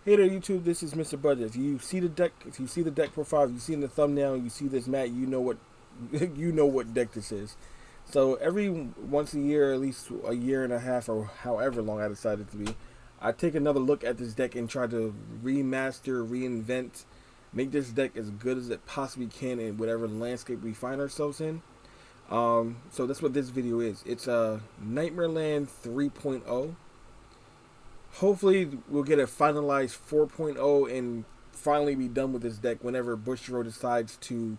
Hey there, YouTube. This is Mr. Budget. If you see the deck, profile, if you see in the thumbnail, you see this mat, you know what, you know what deck this is. So every once a year, at least a year and a half, or however long I decided to be, I take another look at this deck and try to remaster, reinvent, make this deck as good as it possibly can in whatever landscape we find ourselves in. So that's what this video is. It's a Nightmareland 3.0. Hopefully we'll get a finalized 4.0 and finally be done with this deck whenever Bushiroad decides to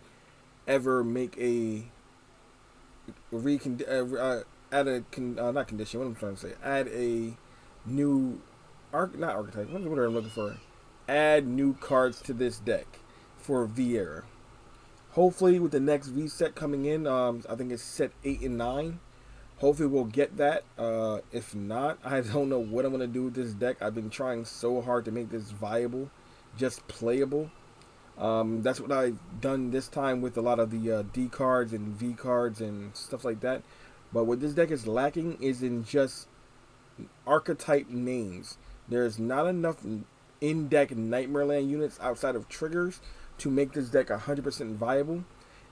ever make a add a not condition. What am I trying to say? Add a new not archetype. What am I looking for? Add new cards to this deck for V era. Hopefully with the next V set coming in, I think it's set 8 and 9. Hopefully we'll get that. If not, I don't know what I'm going to do with this deck. I've been trying so hard to make this viable, just playable. That's what I've done this time with a lot of the D cards and V cards and stuff like that. But what this deck is lacking is in just archetype names. There's not enough in-deck Nightmareland units outside of triggers to make this deck 100% viable.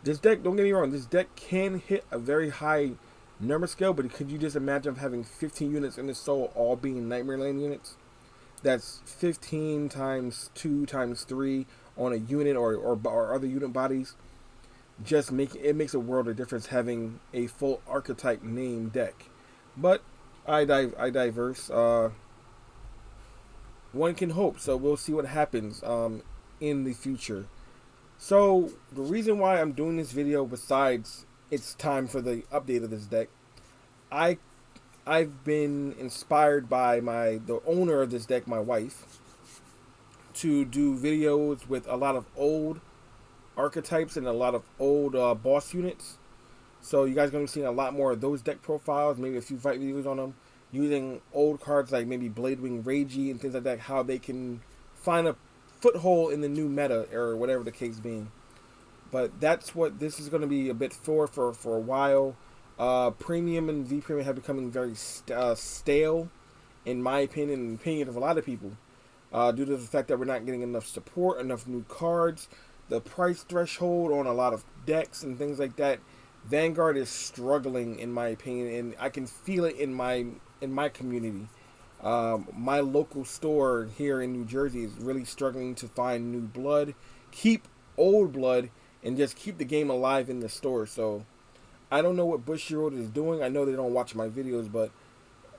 This deck, don't get me wrong, this deck can hit a very high number scale, but could you just imagine having 15 units in the soul all being Nightmareland units? That's 15 times 2 times 3 on a unit or other unit bodies. Just makes a world of difference having a full archetype name deck. But I diverse. One can hope, so we'll see what happens in the future. So the reason why I'm doing this video, besides it's time for the update of this deck, I've been inspired by the owner of this deck, my wife, to do videos with a lot of old archetypes and a lot of old boss units. So you guys are going to be seeing a lot more of those deck profiles, maybe a few fight videos on them, using old cards like maybe Bladewing Reiji and things like that, how they can find a foothold in the new meta or whatever the case being. But that's what this is going to be a bit for a while. Premium and V Premium have becoming very stale, in my opinion, and the opinion of a lot of people, due to the fact that we're not getting enough support, enough new cards, the price threshold on a lot of decks and things like that. Vanguard is struggling, in my opinion, and I can feel it in my community. My local store here in New Jersey is really struggling to find new blood, keep old blood, and just keep the game alive in the store. So I don't know what Bushiroad is doing. I know they don't watch my videos, but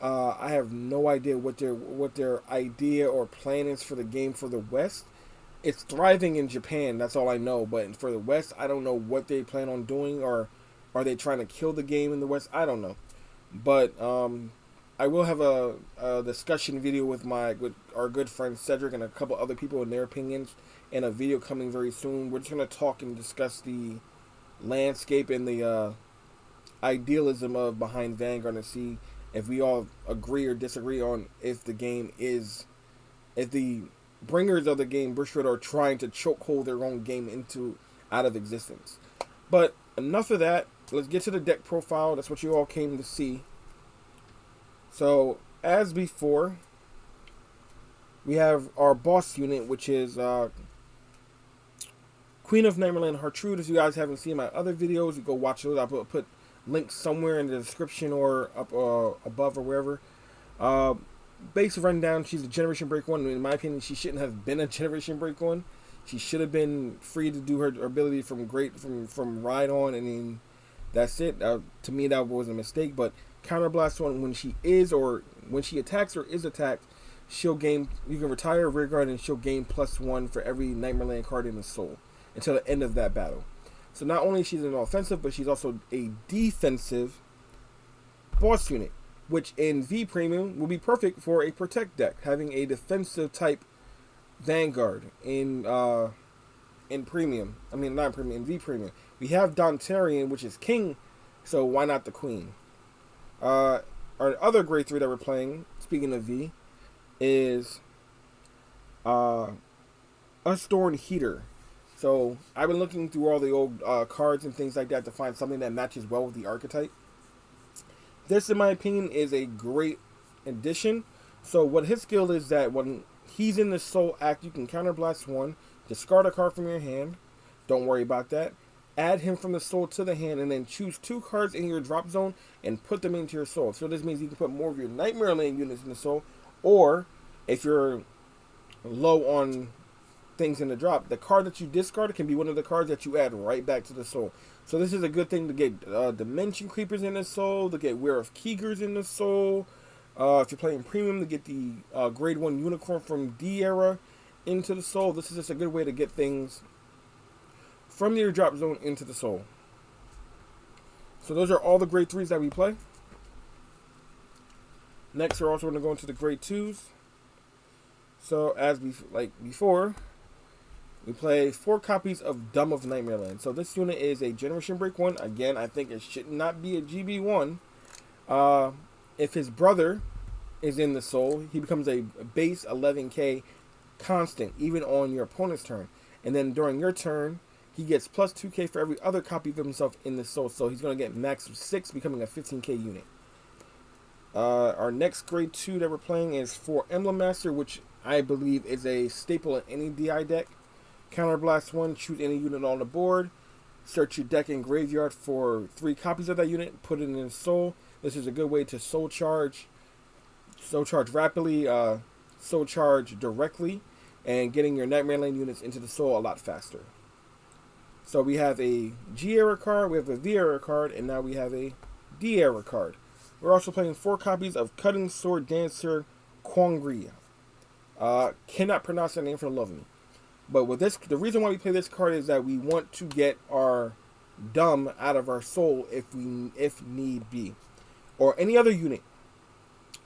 I have no idea what their idea or plan is for the game for the West. It's thriving in Japan, that's all I know. But for the West, I don't know what they plan on doing, or are they trying to kill the game in the West? I don't know. But I will have a discussion video with our good friend Cedric and a couple other people and their opinions, and a video coming very soon. We're just going to talk and discuss the landscape and the idealism of behind Vanguard and see if we all agree or disagree on if the bringers of the game, Bushiroad, are trying to chokehold their own game out of existence. But enough of that. Let's get to the deck profile. That's what you all came to see. So, as before, we have our boss unit, which is Queen of Nightmareland Hartrude. If you guys haven't seen my other videos, you go watch those. I'll put links somewhere in the description or up above or wherever. Base rundown, she's a Generation Break 1. In my opinion, she shouldn't have been a Generation Break 1. She should have been free to do her ability from Ride On, and then that's it. To me, that was a mistake. But Counterblast one, when she attacks or is attacked, you can retire rear guard and she'll gain +1 for every Nightmareland card in the soul until the end of that battle. So not only she's an offensive, but she's also a defensive boss unit, which in V Premium will be perfect for a protect deck, having a defensive type Vanguard in Premium. I mean, not Premium, in V Premium. We have Dontarian, which is King, so why not the Queen? Our other grade 3 that we're playing, speaking of V, is Usthorn Heater. So I've been looking through all the old cards and things like that to find something that matches well with the archetype. This, in my opinion, is a great addition. So what his skill is that when he's in the soul act. You can counterblast 1, discard a card from your hand. Don't worry about that. Add him from the soul to the hand, and then choose 2 cards in your drop zone and put them into your soul. So this means you can put more of your Nightmareland units in the soul, or if you're low on things in the drop, the card that you discard can be one of the cards that you add right back to the soul. So this is a good thing to get Dimension Creepers in the soul, to get Wear of Keegers in the soul. If you're playing Premium, to get the Grade 1 Unicorn from D-Era into the soul. This is just a good way to get things from your drop zone into the soul. So those are all the Grade 3s that we play. Next, we're also going to go into the Grade 2s. So as before, we play 4 copies of Dumb of Nightmareland. So this unit is a Generation Break 1. Again, I think it should not be a GB1. If his brother is in the soul, he becomes a base 11k constant, even on your opponent's turn. And then during your turn, he gets plus 2k for every other copy of himself in the soul. So he's going to get max of 6, becoming a 15k unit. Our next Grade 2 that we're playing is for Emblem Master, which I believe is a staple in any DI deck. Counterblast 1, choose any unit on the board. Search your deck and graveyard for 3 copies of that unit. Put it in the soul. This is a good way to soul charge rapidly, soul charge directly, and getting your Nightmareland units into the soul a lot faster. So we have a G-Era card, we have a V-Era card, and now we have a D-Era card. We're also playing 4 copies of Cutting Sword Dancer Kwangri. Cannot pronounce that name for the love of me. But with this, the reason why we play this card is that we want to get our dumb out of our soul if need be, or any other unit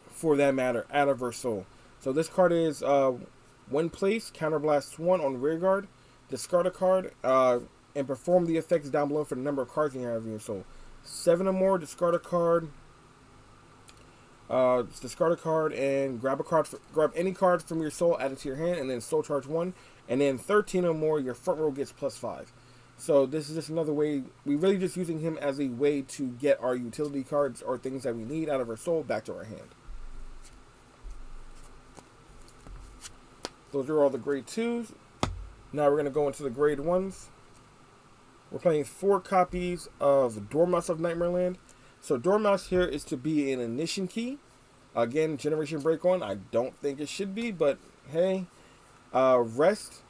for that matter out of our soul. So this card is 1 place, counterblast 1 on rear guard, discard a card, and perform the effects down below for the number of cards you have in your soul. 7 or more, discard a card. Discard a card and grab any card from your soul, add it to your hand, and then soul charge 1. And then 13 or more, your front row gets plus 5. So this is just another way. We're really just using him as a way to get our utility cards or things that we need out of our soul back to our hand. Those are all the Grade 2s. Now we're going to go into the Grade 1s. We're playing 4 copies of Dormouse of Nightmareland. So Dormouse here is to be an Ignition Key. Again, Generation Break 1. I don't think it should be, but hey. Rest.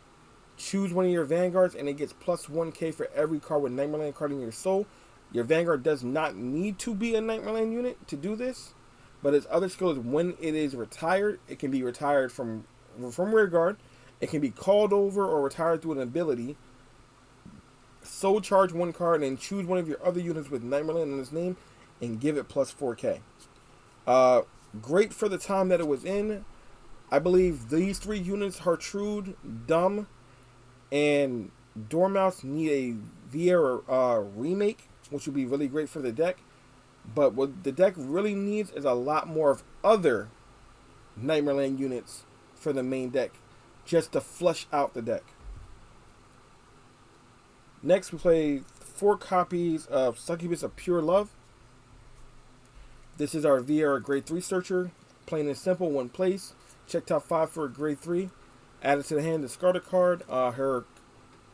Choose one of your Vanguards, and it gets plus 1k for every card with Nightmareland card in your soul. Your Vanguard does not need to be a Nightmareland unit to do this, but its other skill is when it is retired, it can be retired from rear guard. It can be called over or retired through an ability. Soul charge 1 card and choose one of your other units with Nightmareland in its name and give it plus 4k. Great for the time that it was in. I believe these 3 units, Hartrude, Dumb, and Dormouse, need a VR remake, which would be really great for the deck. But what the deck really needs is a lot more of other Nightmareland units for the main deck, just to flush out the deck. Next, we play 4 copies of Succubus of Pure Love. This is our VR Grade 3 searcher. Plain and simple, 1 place. Check top 5 for a Grade 3. Add it to the hand, discard a card. Her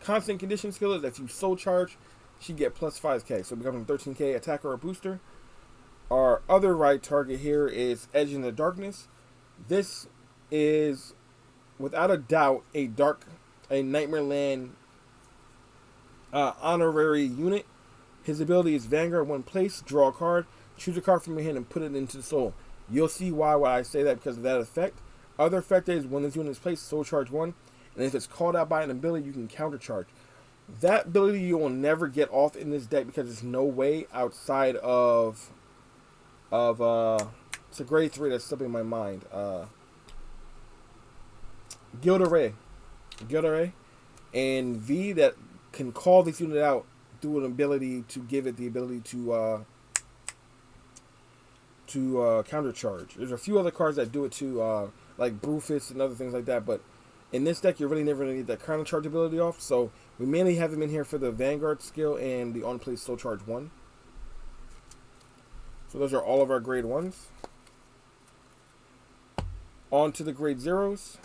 constant condition skill is if you soul charge, she get plus 5k. So becoming 13k attacker or booster. Our other right target here is Edge in the Darkness. This is, without a doubt, a Nightmareland honorary unit. His ability is Vanguard 1 place, draw a card, choose a card from your hand and put it into the soul. You'll see why I say that because of that effect. Other effect is when this unit is placed, soul charge 1, and if it's called out by an ability, you can counter charge. That ability you will never get off in this deck because there's no way outside of it's a Grade 3 that's slipping my mind. Gilderay, and V that can call this unit out through an ability to give it the ability to counter charge. There's a few other cards that do it too, like Brufus and other things like that, but in this deck you're really never going to get that counter charge ability off, so we mainly have him in here for the Vanguard skill and the on-play soul charge 1. So those are all of our Grade 1s. On to the Grade 0s.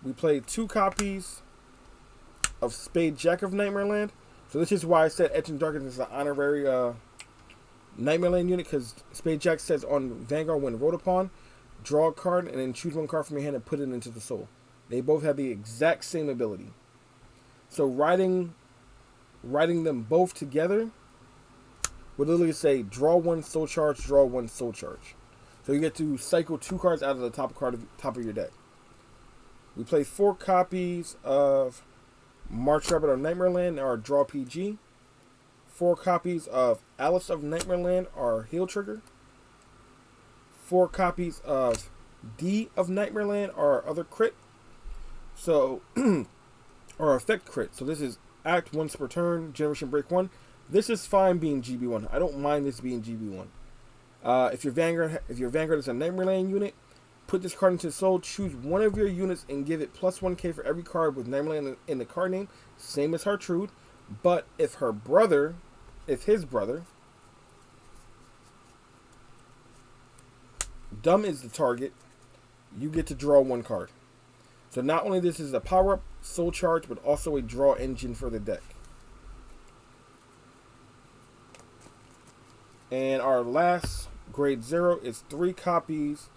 We play 2 copies of Spade Jack of Nightmareland. So this is why I said Etch and Darkness is an honorary Nightmareland unit, because Spade Jack says on Vanguard, when rolled upon, draw a card and then choose 1 card from your hand and put it into the soul. They both have the exact same ability. So writing them both together would literally say draw 1 soul charge, draw 1 soul charge. So you get to cycle 2 cards out of the top of your deck. We play 4 copies of March Rabbit of Nightmareland, our draw PG. 4 copies of Alice of Nightmareland, our heal trigger. 4 copies of D of Nightmareland, our other crit. So, our effect crit. So this is Act once per turn, Generation Break 1. This is fine being GB1. I don't mind this being GB1. If your Vanguard is a Nightmareland unit, put this card into Soul, choose one of your units and give it plus 1k for every card with Nightmareland in the card name. Same as Hartrude. But if his brother, Dumb is the target, you get to draw 1 card. So not only this is a power-up, soul charge, but also a draw engine for the deck. And our last grade 0 is 3 copies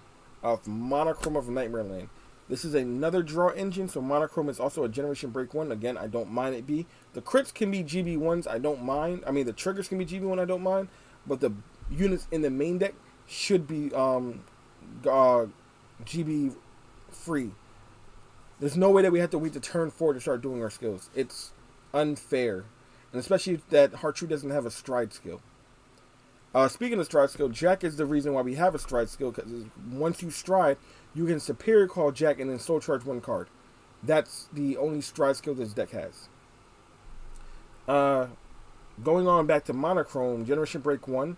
of Monochrome of Nightmareland. This is another draw engine, so Monochrome is also a Generation Break 1. Again, I don't mind it be. The crits can be GB1s, I don't mind. I mean, the triggers can be GB1, I don't mind. But the units in the main deck should be GB free. There's no way that we have to wait to turn 4 to start doing our skills. It's unfair. And especially that Hartrude doesn't have a stride skill. Speaking of stride skill, Jack is the reason why we have a stride skill, because once you stride, you can superior call Jack and then soul charge 1 card. That's the only stride skill this deck has. Going on back to Monochrome, Generation Break 1.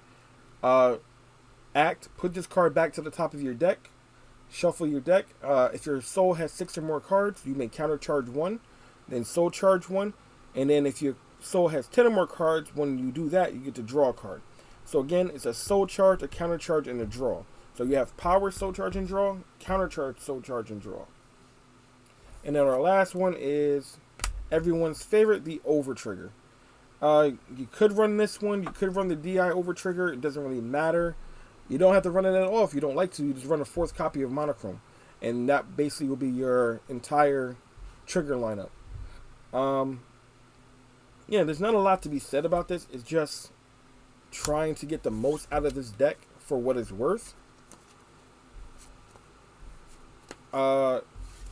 Act, put this card back to the top of your deck. Shuffle your deck. If your soul has 6 or more cards, you may counter charge 1, then soul charge 1, and then if your soul has 10 or more cards, when you do that, you get to draw a card. So again, it's a soul charge, a counter charge, and a draw. So you have power, soul charge, and draw, counter charge, soul charge, and draw. And then our last one is everyone's favorite, the over trigger. You could run this one. You could run the DI over trigger. It doesn't really matter. You don't have to run it at all if you don't like to. You just run a 4th copy of Monochrome. And that basically will be your entire trigger lineup. Yeah, there's not a lot to be said about this. It's just trying to get the most out of this deck for what it's worth.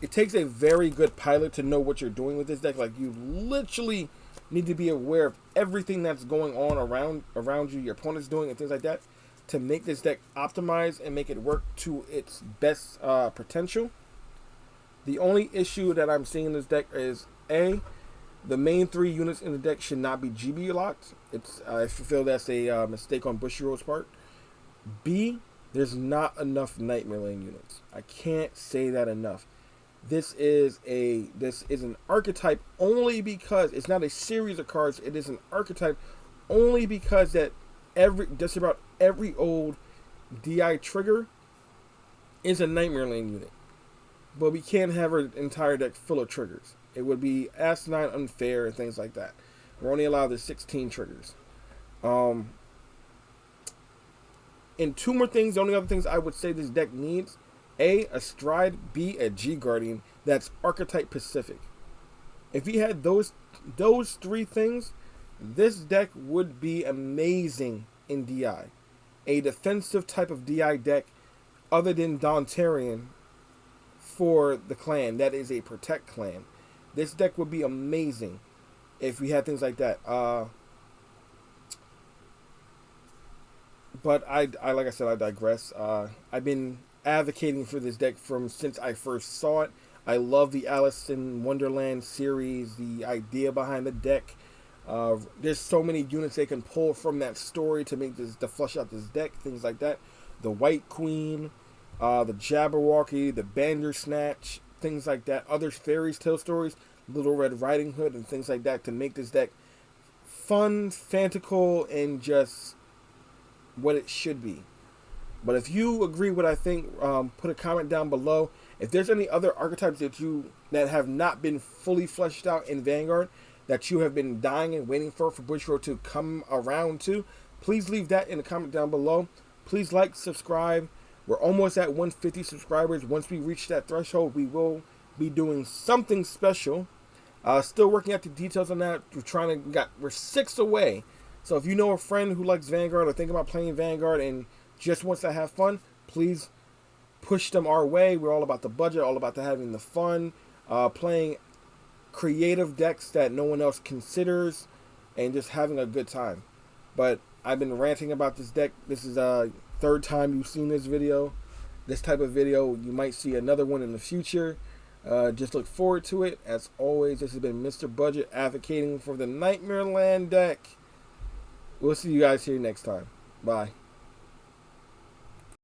It takes a very good pilot to know what you're doing with this deck. Like, you literally need to be aware of everything that's going on around you, your opponent's doing, and things like that, to make this deck optimize and make it work to its best potential. The only issue that I'm seeing in this deck is A, the main 3 units in the deck should not be GB locked. I feel that's a mistake on Bushiroad's part. B, there's not enough Nightmareland units. I can't say that enough. This is an archetype only because it's not a series of cards. It is an archetype only because that just about every old DI trigger is a Nightmareland unit. But we can't have our entire deck full of triggers. It would be asinine, unfair, and things like that. We're only allowed the 16 triggers. And 2 more things, the only other things I would say this deck needs: A, a Stride, B, a G Guardian that's archetype specific. If we had those 3 things, this deck would be amazing in DI. A defensive type of DI deck other than Dontarian for the clan. That is a protect clan. This deck would be amazing if we had things like that. But like I said, I digress. I've been advocating for this deck since I first saw it. I love the Alice in Wonderland series, the idea behind the deck. There's so many units they can pull from that story to flush out this deck, things like that. The White Queen, the Jabberwocky, the Bandersnatch, things like that. Other fairy tale stories, Little Red Riding Hood, and things like that to make this deck fun, fantastical, and just what it should be. But if you agree what I think, put a comment down below. If there's any other archetypes that have not been fully fleshed out in Vanguard that you have been dying and waiting for Bushiroad to come around to, please leave that in the comment down below. Please like, subscribe. We're almost at 150 subscribers. Once we reach that threshold, we will be doing something special. Still working out the details on that. We're 6 away. So if you know a friend who likes Vanguard or thinking about playing Vanguard and just wants to have fun, please push them our way. We're all about the budget, all about having the fun, playing creative decks that no one else considers, and just having a good time. But I've been ranting about this deck. This is third time you've seen this video. This type of video, you might see another one in the future. Just look forward to it. As always, this has been Mr. Budget advocating for the Nightmareland deck. We'll see you guys here next time. Bye.